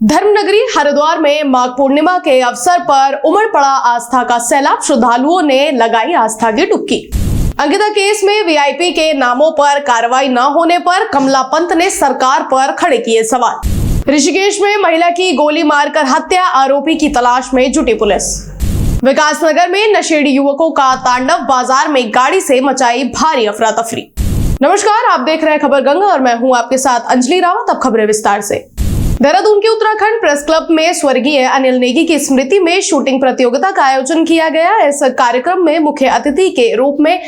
धर्मनगरी हरिद्वार में माघ पूर्णिमा के अवसर पर उमड़ पड़ा आस्था का सैलाब। श्रद्धालुओं ने लगाई आस्था की डुबकी। अंकिता केस में वीआईपी के नामों पर कार्रवाई न होने पर कमला पंत ने सरकार पर खड़े किए सवाल। ऋषिकेश में महिला की गोली मारकर हत्या, आरोपी की तलाश में जुटी पुलिस। विकासनगर में नशेड़ी युवकों का तांडव, बाजार में गाड़ी से मचाई भारी अफरा तफरी। नमस्कार, आप देख रहे हैं खबर गंगा और मैं हूं आपके साथ अंजलि रावत। अब खबरें विस्तार से। देहरादून के उत्तराखंड प्रेस क्लब में स्वर्गीय अनिल नेगी की स्मृति में शूटिंग प्रतियोगिता का आयोजन किया गया। इस कार्यक्रम में मुख्य अतिथि के रूप में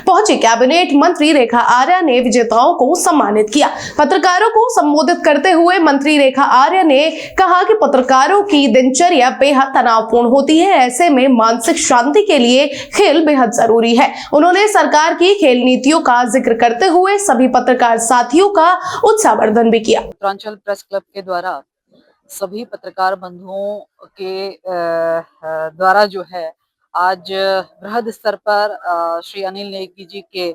पहुंची कैबिनेट मंत्री रेखा आर्या ने विजेताओं को सम्मानित किया। पत्रकारों को संबोधित करते हुए मंत्री रेखा आर्या ने कहा कि पत्रकारों की दिनचर्या बेहद तनावपूर्ण होती है, ऐसे में मानसिक शांति के लिए खेल बेहद जरूरी है। उन्होंने सरकार की खेल नीतियों का जिक्र करते हुए सभी पत्रकार साथियों का उत्साहवर्धन भी किया। उत्तरांचल प्रेस क्लब के द्वारा सभी पत्रकार बंधुओं के द्वारा जो है आज बृहद स्तर पर श्री अनिल नेगी जी के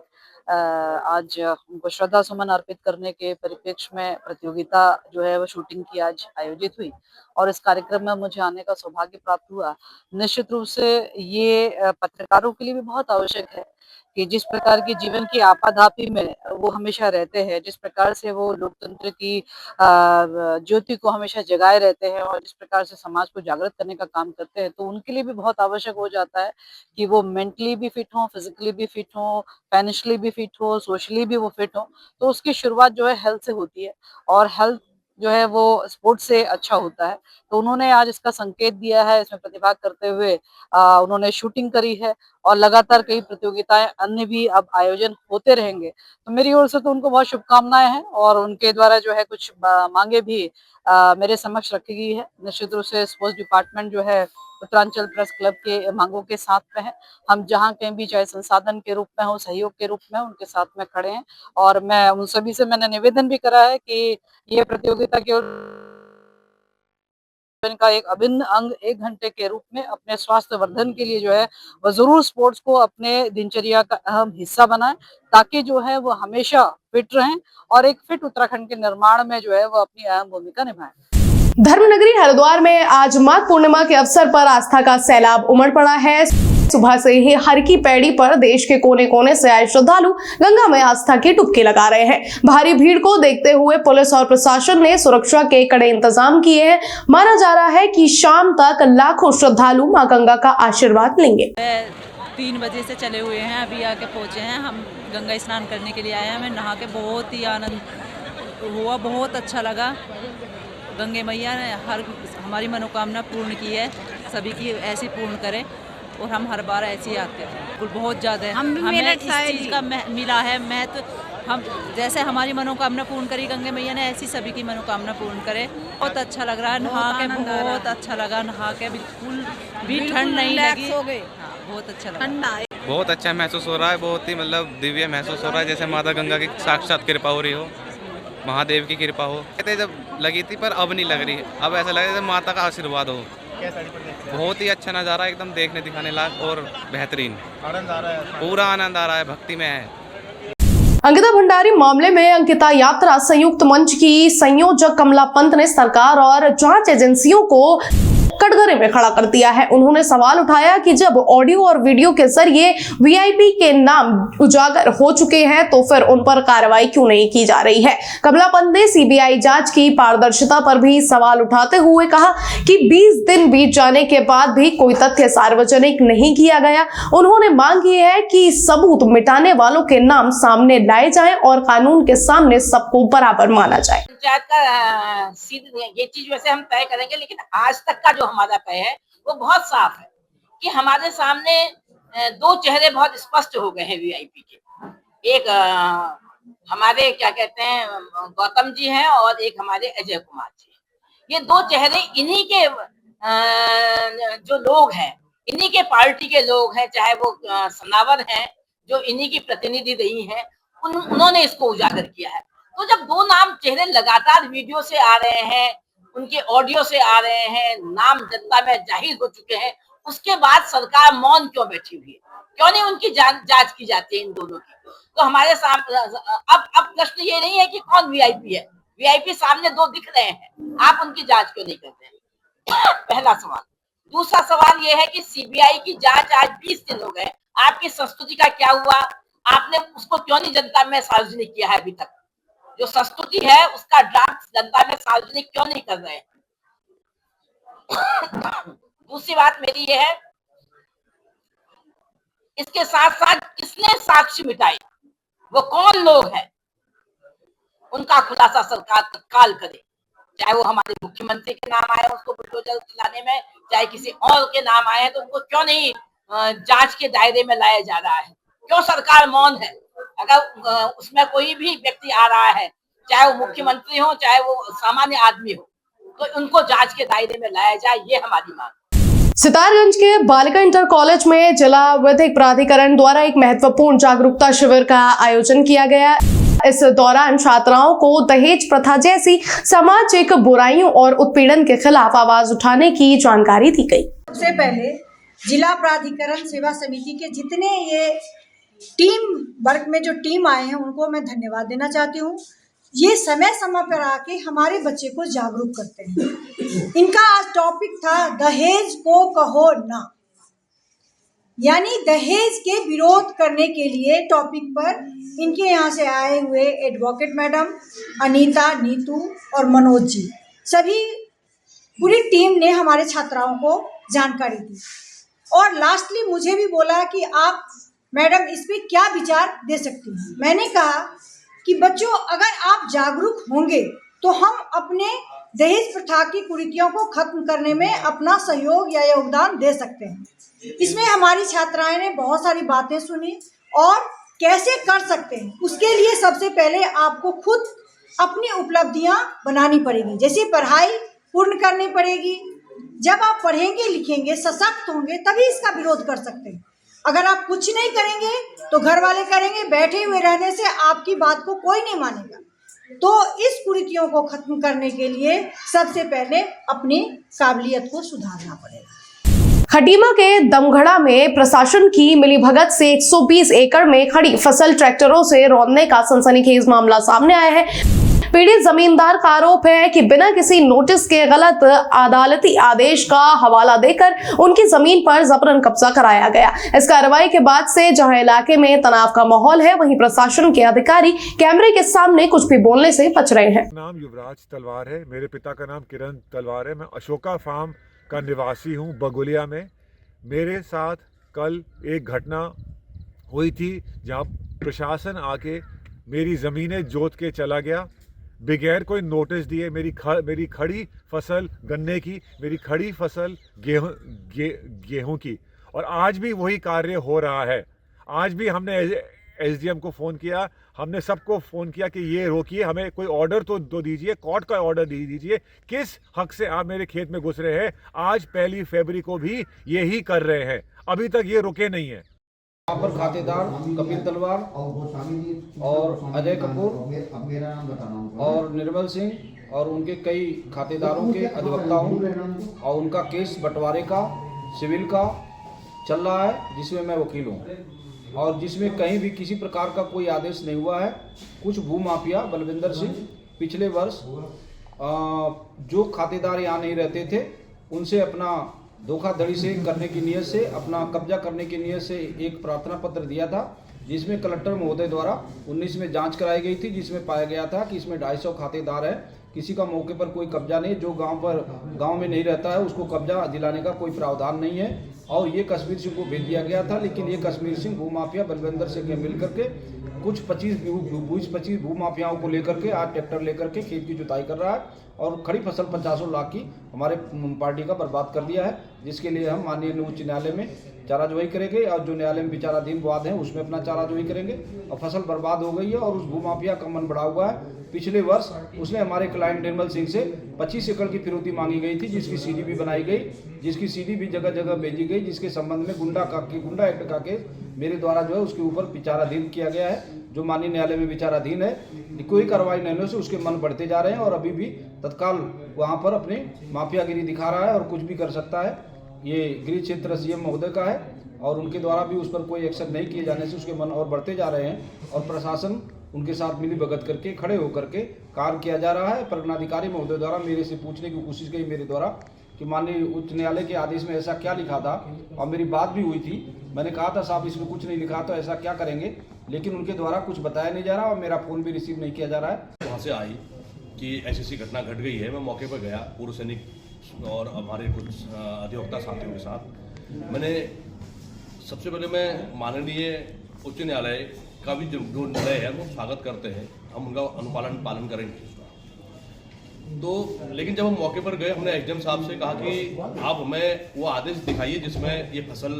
आज उनको श्रद्धा सुमन अर्पित करने के परिप्रेक्ष्य में प्रतियोगिता जो है वो शूटिंग की आज आयोजित हुई और इस कार्यक्रम में मुझे आने का सौभाग्य प्राप्त हुआ। निश्चित रूप से ये पत्रकारों के लिए भी बहुत आवश्यक है कि जिस प्रकार की जीवन की आपाधापी में वो हमेशा रहते हैं, जिस प्रकार से वो लोकतंत्र की ज्योति को हमेशा जगाए रहते हैं और जिस प्रकार से समाज को जागृत करने का काम करते हैं, तो उनके लिए भी बहुत आवश्यक हो जाता है कि वो मेंटली भी फिट हो, फिजिकली भी फिट हो, फाइनेंशियली भी फिट हो, सोशली भी वो फिट हो। तो उसकी शुरुआत जो है हेल्थ से होती है और हेल्थ जो है वो स्पोर्ट्स से अच्छा होता है। तो उन्होंने आज इसका संकेत दिया है, इसमें प्रतिभाग करते हुए उन्होंने शूटिंग करी है और लगातार कई प्रतियोगिताएं अन्य भी अब आयोजन होते रहेंगे। तो मेरी ओर से तो उनको बहुत शुभकामनाएं हैं और उनके द्वारा जो है कुछ मांगे भी मेरे समक्ष रखी गई है। निश्चित रूप से स्पोर्ट्स डिपार्टमेंट जो है उत्तरांचल प्रेस क्लब के मांगों के साथ में है। हम जहां कहीं भी चाहे संसाधन के रूप में हो, सहयोग के रूप में उनके साथ में खड़े हैं और मैं उन सभी से मैंने निवेदन भी करा है कि ये प्रतियोगिता केवल का एक अभिन्न अंग 1 घंटे के रूप में अपने स्वास्थ्य वर्धन के लिए जो है वह जरूर स्पोर्ट्स को अपने दिनचर्या का अहम हिस्सा बनाए, ताकि जो है वो हमेशा फिट रहें और एक फिट उत्तराखंड के निर्माण में जो है वो अपनी अहम भूमिका निभाएं। धर्मनगरी हरिद्वार में आज माघ पूर्णिमा के अवसर पर आस्था का सैलाब उमड़ पड़ा है। सुबह से ही हर की पैड़ी पर देश के कोने कोने से आए श्रद्धालु गंगा में आस्था की डुबकी लगा रहे हैं। भारी भीड़ को देखते हुए पुलिस और प्रशासन ने सुरक्षा के कड़े इंतजाम किए हैं। माना जा रहा है कि शाम तक लाखों श्रद्धालु मां गंगा का आशीर्वाद लेंगे। 3 बजे से चले हुए हैं, अभी आके पहुंचे हैं। हम गंगा स्नान करने के लिए आए हैं। हमें नहा के बहुत ही आनंद हुआ, बहुत अच्छा लगा। गंगे मैया ने हमारी मनोकामना पूर्ण की है, सभी की ऐसी पूर्ण करें और हम हर बार ऐसे ही आते हैं। बहुत ज़्यादा हमें इस चीज़ का मिला है महत्व। हम जैसे हमारी मनोकामना पूर्ण करी गंगे मैया ने, ऐसी सभी की मनोकामना पूर्ण करे। बहुत अच्छा लग रहा है, नहा के बहुत अच्छा लगा। नहा के बिल्कुल भी ठंड नहीं लगी। बहुत अच्छा लगा, बहुत अच्छा महसूस हो रहा है। बहुत ही मतलब दिव्य महसूस हो रहा है, जैसे माता गंगा की साक्षात कृपा हो रही हो, महादेव की कृपा हो। कहते जब लगी थी पर अब नहीं लग रही, अब ऐसा लग रहा है माता का आशीर्वाद हो। बहुत ही अच्छा नज़ारा, एकदम देखने दिखाने लायक और बेहतरीन। आनंद आ रहा है, पूरा आनंद आ रहा है, भक्ति में है। अंकिता भंडारी मामले में अंकिता यात्रा संयुक्त मंच की संयोजक कमला पंत ने सरकार और जांच एजेंसियों को कटघरे में खड़ा कर दिया है। उन्होंने सवाल उठाया कि जब ऑडियो और वीडियो के जरिए वीआईपी के नाम उजागर हो चुके हैं तो फिर उन पर कार्रवाई क्यों नहीं की जा रही है। कमला पंत ने सीबीआई जांच की पारदर्शिता पर भी सवाल उठाते हुए कहा कि 20 दिन बीत जाने के बाद भी कोई तथ्य सार्वजनिक नहीं किया गया। उन्होंने मांग की है कि सबूत मिटाने वालों के नाम सामने लाए जाएं और कानून के सामने सबको बराबर माना जाए। पंचायत का ये चीज वैसे हम तय करेंगे, लेकिन आज तक का जो हमारा तय है वो बहुत साफ है कि हमारे सामने 2 चेहरे बहुत स्पष्ट हो गए हैं वीआईपी के। एक हमारे क्या कहते हैं गौतम जी हैं और एक हमारे अजय कुमार जी हैं। ये 2 चेहरे इन्हीं के जो लोग हैं, इन्हीं के पार्टी के लोग हैं, चाहे वो सनावर हैं जो इन्हीं की प्रतिनिधि रही हैं, उन्होंने इसको उजागर किया है। तो जब 2 नाम चेहरे लगातार वीडियो से आ रहे हैं, उनके ऑडियो से आ रहे हैं, नाम जनता में जाहिर हो चुके हैं, उसके बाद सरकार मौन क्यों बैठी हुई है? क्यों नहीं उनकी जांच की जाती है इन दोनों की? तो हमारे सामने अब प्रश्न ये नहीं है कि कौन वीआईपी है। वीआईपी सामने दो दिख रहे हैं, आप उनकी जांच क्यों नहीं करते हैं? पहला सवाल। दूसरा सवाल ये है कि सीबीआई की जांच आज 20 दिन हो गए, आपकी संस्तुति का क्या हुआ? आपने उसको क्यों नहीं जनता में सार्वजनिक किया है? अभी तक जो संस्तुति है उसका ड्राफ्ट जनता में सार्वजनिक क्यों नहीं कर रहे हैं? दूसरी बात मेरी ये है, इसके साथ साथ किसने साक्ष्य मिटाई, वो कौन लोग हैं, उनका खुलासा सरकार तत्काल करे। चाहे वो हमारे मुख्यमंत्री के नाम आए उसको बुलडोजर चलाने में, चाहे किसी और के नाम आए हैं, तो उनको क्यों नहीं जांच के दायरे में लाया जा रहा है? क्यों सरकार मौन है? अगर उसमें कोई भी व्यक्ति आ रहा है, चाहे वो मुख्यमंत्री हो चाहे वो सामान्य आदमी हो, तो उनको जांच के दायरे में लाया जाए, ये हमारी मांग। सितारगंज के बालिका इंटर कॉलेज में जिला विधिक प्राधिकरण द्वारा एक महत्वपूर्ण जागरूकता शिविर का आयोजन किया गया। इस दौरान छात्राओं को दहेज प्रथा जैसी सामाजिक बुराइयों और उत्पीड़न के खिलाफ आवाज उठाने की जानकारी दी गई। सबसे पहले जिला प्राधिकरण सेवा समिति के जितने ये टीम वर्क में जो टीम आए हैं उनको मैं धन्यवाद देना चाहती हूँ। ये समय समय पर आके हमारे बच्चे को जागरूक करते हैं। इनका आज टॉपिक था दहेज को कहो ना, यानी दहेज के विरोध करने के लिए टॉपिक पर इनके यहाँ से आए हुए एडवोकेट मैडम अनीता, नीतू और मनोज जी, सभी पूरी टीम ने हमारे छात्राओं को जानकारी दी। और लास्टली मुझे भी बोला कि आप मैडम इस पे क्या विचार दे सकती हैं। मैंने कहा कि बच्चों, अगर आप जागरूक होंगे तो हम अपने दहेज प्रथा की कुरीतियों को खत्म करने में अपना सहयोग या योगदान दे सकते हैं। इसमें हमारी छात्राएं ने बहुत सारी बातें सुनी और कैसे कर सकते हैं उसके लिए सबसे पहले आपको खुद अपनी उपलब्धियां बनानी पड़ेगी, जैसे पढ़ाई पूर्ण करनी पड़ेगी। जब आप पढ़ेंगे लिखेंगे सशक्त होंगे तभी इसका विरोध कर सकते हैं। अगर आप कुछ नहीं करेंगे तो घर वाले करेंगे, बैठे हुए रहने से आपकी बात को कोई नहीं मानेगा। तो इस कुरीतियों को खत्म करने के लिए सबसे पहले अपनी काबिलियत को सुधारना पड़ेगा। खटीमा के दमगढ़ा में प्रशासन की मिलीभगत से 120 एकड़ में खड़ी फसल ट्रैक्टरों से रौंदने का सनसनीखेज मामला सामने आया है। पीड़ित जमींदार का आरोप है कि बिना किसी नोटिस के गलत अदालती आदेश का हवाला देकर उनकी जमीन पर जबरन कब्जा कराया गया। इस कार्रवाई के बाद से जहां इलाके में तनाव का माहौल है, वहीं प्रशासन के अधिकारी कैमरे के सामने कुछ भी बोलने से बच रहे हैं। नाम युवराज तलवार है, मेरे पिता का नाम किरण तलवार है। मैं अशोका फार्म का निवासी हूँ बगोलिया में। मेरे साथ कल एक घटना हुई थी जहाँ प्रशासन आके मेरी ज़मीनें जोत के चला गया बगैर कोई नोटिस दिए। मेरी खड़ी फसल गन्ने की, मेरी खड़ी फसल गेहूं की, और आज भी वही कार्य हो रहा है। आज भी हमने एसडीएम को फ़ोन किया, हमने सबको फ़ोन किया कि ये रोकिए, हमें कोई ऑर्डर तो दीजिए, कोर्ट का ऑर्डर दीजिए, किस हक से आप मेरे खेत में घुस रहे हैं। आज 1 फरवरी को भी यही कर रहे हैं, अभी तक ये रुके नहीं हैं। यहाँ पर खातेदार कपिल तलवार और अजय कपूर और निर्मल सिंह और उनके कई खातेदारों के अधिवक्ता हूँ, और उनका केस बंटवारे का सिविल का चल रहा है, जिसमें मैं वकील हूँ, और जिसमें कहीं भी किसी प्रकार का कोई आदेश नहीं हुआ है। कुछ भूमाफिया बलविंदर सिंह पिछले वर्ष जो खातेदार यहाँ नहीं रहते थे उनसे अपना धोखाधड़ी से करने की नीयत से, अपना कब्जा करने की नीयत से एक प्रार्थना पत्र दिया था, जिसमें कलेक्टर महोदय द्वारा 19 में जांच कराई गई थी, जिसमें पाया गया था कि इसमें 250 खातेदार है, किसी का मौके पर कोई कब्जा नहीं, जो गांव में नहीं रहता है उसको कब्जा दिलाने का कोई प्रावधान नहीं है। और ये कश्मीर सिंह को भेज दिया गया था, लेकिन ये कश्मीर सिंह भूमाफिया बलविंदर सिंह के मिल करके कुछ 25 भूमाफियाओं को लेकर के आज ट्रैक्टर लेकर के खेत की जुताई कर रहा है और खड़ी फसल 50 लाख की हमारे पार्टी का बर्बाद कर दिया है, जिसके लिए हम माननीय उच्च न्यायालय में चाराजोई करेंगे, और जो न्यायालय में विचाराधीन वाद है उसमें अपना चाराजोई करेंगे। और फसल बर्बाद हो गई है और उस भूमाफिया का मन बढ़ा हुआ है। पिछले वर्ष उसने हमारे क्लाइंट निर्मल सिंह से 25 एकड़ की फिरौती मांगी गई थी, जिसकी सीडी भी बनाई गई, जिसकी सीडी भी जगह जगह भेजी गई, जिसके संबंध में गुंडा एक्ट का केस मेरे द्वारा जो है उसके ऊपर विचाराधीन किया गया है, जो माननीय न्यायालय में विचाराधीन है। कोई कार्रवाई नहीं होने से उसके मन बढ़ते जा रहे हैं और अभी भी तत्काल वहाँ पर अपनी माफियागिरी दिखा रहा है और कुछ भी कर सकता है। ये गृह क्षेत्र सीएम महोदय का है और उनके द्वारा भी उस पर कोई एक्शन नहीं किए जाने से उसके मन और बढ़ते जा रहे हैं। और प्रशासन उनके साथ मिली भगत करके खड़े होकर के कार्य किया जा रहा है। प्रगणाधिकारी महोदय द्वारा मेरे से पूछने की कोशिश की मेरे द्वारा कि माननीय उच्च न्यायालय के आदेश में ऐसा क्या लिखा था, और मेरी बात भी हुई थी। मैंने कहा था साहब इसमें कुछ नहीं लिखा तो ऐसा क्या करेंगे, लेकिन उनके द्वारा कुछ बताया नहीं जा रहा और मेरा फ़ोन भी रिसीव नहीं किया जा रहा है। वहाँ से आई कि ऐसी घटना घट गई है। मैं मौके पर गया पूर्व सैनिक और हमारे कुछ अधिवक्ता साथियों के साथ। मैंने सबसे पहले मैं माननीय उच्च न्यायालय का भी जो निर्णय है वो स्वागत करते हैं, हम उनका पालन करेंगे। तो लेकिन जब हम मौके पर गए हमने एसडीएम साहब से कहा कि आप हमें वो आदेश दिखाइए जिसमें ये फसल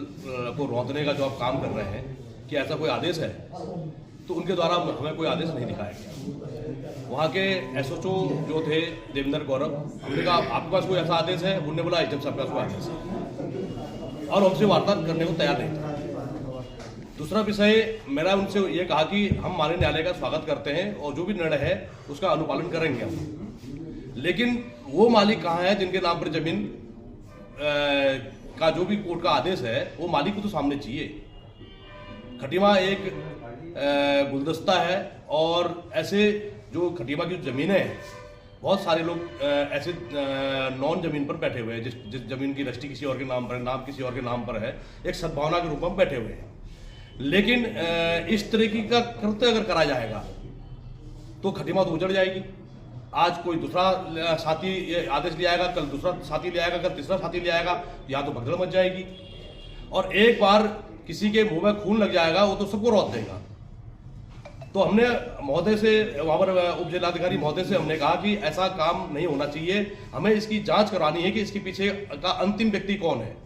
को रौंदने का जो आप काम कर रहे हैं, कि ऐसा कोई आदेश है। तो उनके द्वारा हमें कोई आदेश नहीं दिखाया गया। वहाँ के एसओचओ जो थे देवेंद्र गौरव, हमने कहा आपके पास कोई ऐसा आदेश है? उन्होंने बोला एसडीएम साहब के पास कोई आदेश है, और हमसे वार्ता करने को तैयार नहीं था। दूसरा विषय मेरा उनसे ये कहा कि हम माननीय न्यायालय का स्वागत करते हैं और जो भी निर्णय है उसका अनुपालन करेंगे हम, लेकिन वो मालिक कहाँ है जिनके नाम पर जमीन का जो भी कोर्ट का आदेश है वो मालिक को तो सामने चाहिए। खटीमा एक गुलदस्ता है और ऐसे जो खटीमा की जमीनें हैं, बहुत सारे लोग ऐसे नॉन जमीन पर बैठे हुए हैं, जिस जमीन की रजिस्ट्री किसी और के नाम पर है, नाम किसी और के नाम पर है, एक सद्भावना के रूप में बैठे हुए हैं। लेकिन इस तरीके का कृत्य अगर करा जाएगा तो खटीमा तो उजड़ जाएगी। आज कोई दूसरा साथी आदेश ले आएगा, कल दूसरा साथी ले आएगा, कल तीसरा साथी ले आएगा, या तो भगदड़ मच जाएगी। और एक बार किसी के मुंह में खून लग जाएगा वो तो सबको रौंद देगा। तो हमने महोदय से, वहाँ पर उप जिलाधिकारी महोदय से हमने कहा कि ऐसा काम नहीं होना चाहिए, हमें इसकी जांच करानी है कि इसके पीछे का अंतिम व्यक्ति कौन है।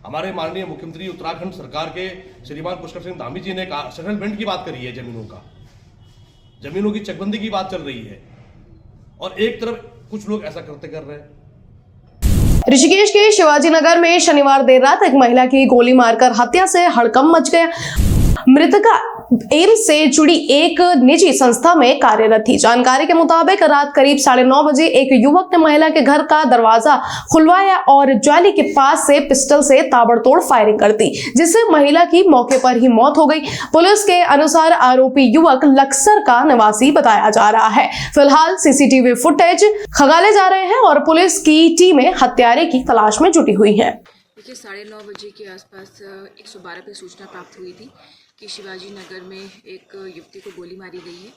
हमारे माननीय मुख्यमंत्री उत्तराखंड सरकार के श्रीमान पुष्कर सिंह धामी जी ने सेटलमेंट की बात करी है, जमीनों की चकबंदी की बात चल रही है, और एक तरफ कुछ लोग ऐसा करते कर रहे हैं। ऋषिकेश के शिवाजी नगर में शनिवार देर रात एक महिला की गोली मारकर हत्या से हड़कंप मच गया। मृतका एम्स से जुड़ी एक निजी संस्था में कार्यरत थी। जानकारी के मुताबिक रात करीब 9:30 बजे एक युवक ने महिला के घर का दरवाजा खुलवाया और जाली के पास से पिस्टल से ताबड़तोड़ फायरिंग कर दी, जिससे महिला की मौके पर ही मौत हो गई। पुलिस के अनुसार आरोपी युवक लक्सर का निवासी बताया जा रहा है। फिलहाल सीसीटीवी फुटेज खंगाले जा रहे हैं और पुलिस की टीमें हत्यारे की तलाश में जुटी हुई है। देखिए 9:30 बजे के आसपास 112 पे सूचना प्राप्त हुई थी कि शिवाजी नगर में एक युवती को गोली मारी गई है।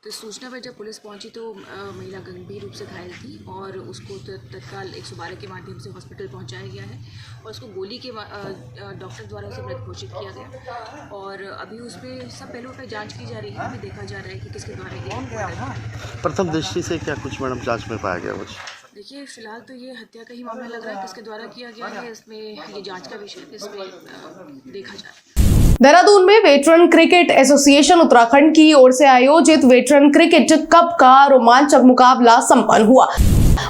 तो सूचना पर जब पुलिस पहुंची तो महिला गंभीर रूप से घायल थी और उसको तत्काल 112 के माध्यम से हॉस्पिटल पहुंचाया गया है और उसको गोली के डॉक्टर द्वारा उसे मृत घोषित किया गया। और अभी उस पर सब पहलुओं पर जांच की जा रही है, अभी देखा जा रहा है कि किसके द्वारा ये। प्रथम दृष्टि से क्या कुछ मैडम जाँच में पाया गया कुछ? देखिए फिलहाल तो ये हत्या का ही मामला लग रहा है, किसके द्वारा किया गया है इसमें ये जांच का विषय, इसमें देखा जा रहा है। देहरादून में वेटरन क्रिकेट एसोसिएशन उत्तराखंड की ओर से आयोजित वेटरन क्रिकेट कप का रोमांचक मुकाबला संपन्न हुआ।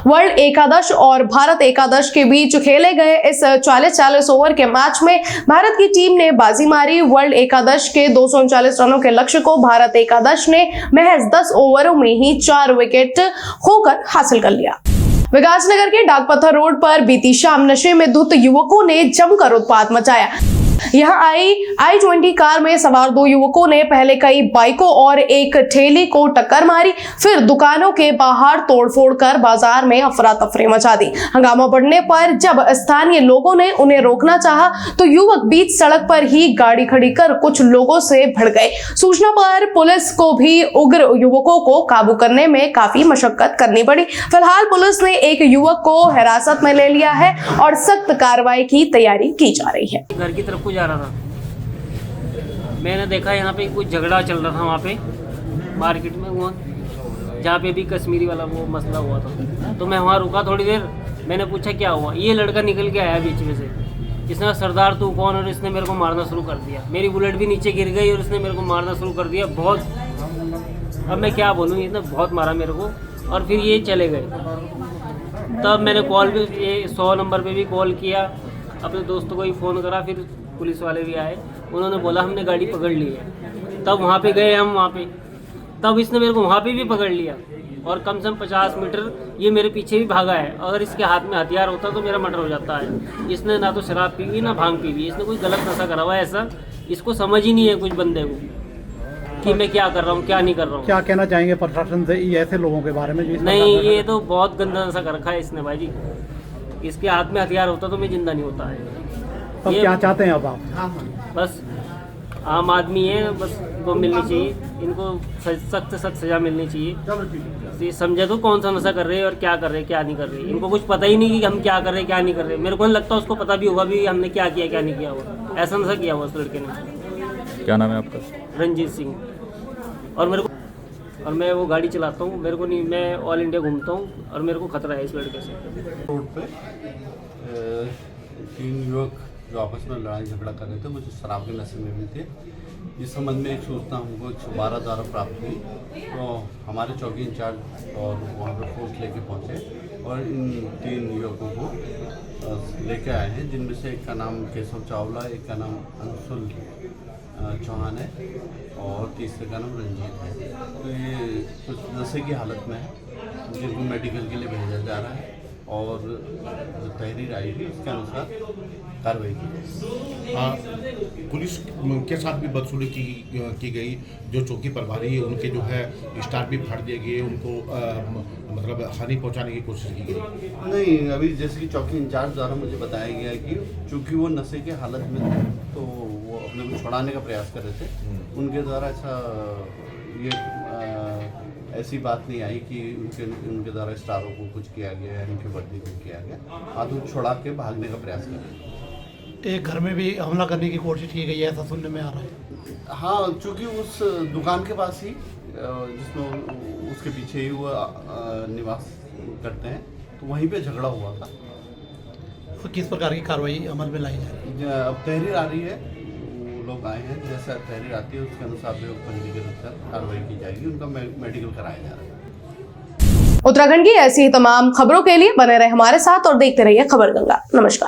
वर्ल्ड एकादश और भारत एकादश के बीच खेले गए इस 40 ओवर के मैच में भारत की टीम ने बाजी मारी। वर्ल्ड एकादश के 239 रनों के लक्ष्य को भारत एकादश ने महज 10 ओवरों में ही 4 विकेट खोकर हासिल कर लिया। विकासनगर के डाकपत्थर रोड पर बीती शाम नशे में धुत युवकों ने जमकर उत्पात मचाया। यहाँ आई i20 कार में सवार 2 युवकों ने पहले कई बाइकों और एक ठेले को टक्कर मारी, फिर दुकानों के बाहर तोड़फोड़ कर बाजार में अफरा तफरी मचा दी। हंगामा बढ़ने पर जब स्थानीय लोगों ने उन्हें रोकना चाहा तो युवक बीच सड़क पर ही गाड़ी खड़ी कर कुछ लोगों से भिड़ गए। सूचना पर पुलिस को भी उग्र युवकों को काबू करने में काफी मशक्कत करनी पड़ी। फिलहाल पुलिस ने एक युवक को हिरासत में ले लिया है और सख्त कार्रवाई की तैयारी की जा रही है। घर की तरफ जा रहा था, मैंने देखा यहाँ पे कुछ झगड़ा चल रहा था वहाँ पे मार्केट में, वो जहाँ पे भी कश्मीरी वाला वो मसला हुआ था। तो मैं वहाँ रुका थोड़ी देर, मैंने पूछा क्या हुआ। ये लड़का निकल के आया बीच में से, इसने सरदार तू कौन, और इसने मेरे को मारना शुरू कर दिया। मेरी बुलेट भी नीचे गिर गई और इसने मेरे को मारना शुरू कर दिया बहुत। अब मैं क्या बोलूँ, इसने बहुत मारा मेरे को और फिर ये चले गए। तब मैंने कॉल भी 100 नंबर पे भी कॉल किया, अपने दोस्तों को ही फ़ोन करा, फिर पुलिस वाले भी आए, उन्होंने बोला हमने गाड़ी पकड़ ली है। तब वहाँ पे गए हम वहाँ पे, तब इसने मेरे को वहाँ पे भी पकड़ लिया और कम से कम 50 मीटर ये मेरे पीछे भी भागा है। अगर इसके हाथ में हथियार होता तो मेरा मर्डर हो जाता है। इसने ना तो शराब पी हुई ना भांग पी हुई, इसने कोई गलत नशा करा हुआ है। ऐसा इसको समझ ही नहीं है कुछ बंदे को कि मैं क्या कर रहा हूँ क्या नहीं कर रहा हूँ। क्या कहना चाहेंगे प्रशासन से ये ऐसे लोगों के बारे में जो इस नहीं, प्रकार का- ये तो बहुत गंदा सा कर रखा है इसने भाई जी। इसके हाथ में हथियार होता तो मैं जिंदा नहीं होता है। तो ये क्या चाहते हैं अब आप? बस आम आदमी है, बस इनको मिलनी चाहिए, इनको सख्त से सख्त सजा मिलनी चाहिए। ये समझे तो कौन सा नशा कर रहे हैं और क्या कर रहे हैं क्या नहीं कर रहे हैं। इनको कुछ पता ही नहीं कि हम क्या कर रहे हैं क्या नहीं कर रहे। मेरे को नहीं लगता उसको पता भी होगा भी हमने क्या किया क्या नहीं किया हुआ। ऐसा नशा किया हुआ उस लड़के ने। क्या नाम है आपका? रंजीत सिंह। और मैं वो गाड़ी चलाता हूँ, मेरे को नहीं, मैं ऑल इंडिया घूमता हूँ और मेरे को खतरा है इस लड़के से। रोड पे 3 युवक जो आपस में लड़ाई झगड़ा कर रहे थे, वो जो शराब के नशे में भी थे। इस संबंध में एक सूचना हमको 112 द्वारा प्राप्त हुई, तो हमारे चौकी इंचार्ज और वहाँ पर फोर्स लेके पहुँचे और इन 3 युवकों को लेके आए हैं, जिनमें से एक का नाम केशव चावला, एक का नाम अंशुल चौहान है और तीसरे का नाम रंजीत है। तो ये कुछ नशे की हालत में है, जिनको मेडिकल के लिए भेजा जा रहा है और जो तहरीर आई है उसके अनुसार कार्रवाई की। पुलिस के साथ भी बदसलूकी की गई। जो चौकी प्रभारी है उनके जो है स्टार भी फाड़ दिए गए, उनको मतलब हानि पहुंचाने की कोशिश की गई। नहीं, अभी जैसे कि चौकी इंचार्ज द्वारा मुझे बताया गया कि चूँकि वो नशे के हालत में थे तो वो अपने को छुड़ाने का प्रयास कर रहे थे। उनके द्वारा ऐसी बात नहीं आई कि उनके द्वारा स्टारों को कुछ किया गया है, उनकी वर्दी को किया गया। आदमी छुड़ा के भागने का प्रयास कर रहे हैं। एक घर में भी हमला करने की कोशिश की गई है, ऐसा सुनने में आ रहा है। हाँ, चूँकि उस दुकान के पास ही जिसमें उसके पीछे ही वो निवास करते हैं, तो वहीं पे झगड़ा हुआ था। तो किस प्रकार की कार्रवाई अमल में लाई जा रही है? अब तहरीर आ रही है, वो लोग आए हैं, जैसा तहरीर आती है उसके अनुसार भी पंजीकृत कर कार्रवाई की जाएगी। उनका मेडिकल कराया जा रहा है। उत्तराखंड की ऐसी ही तमाम खबरों के लिए बने रहे हमारे साथ और देखते रहिए खबर गंगा। नमस्कार।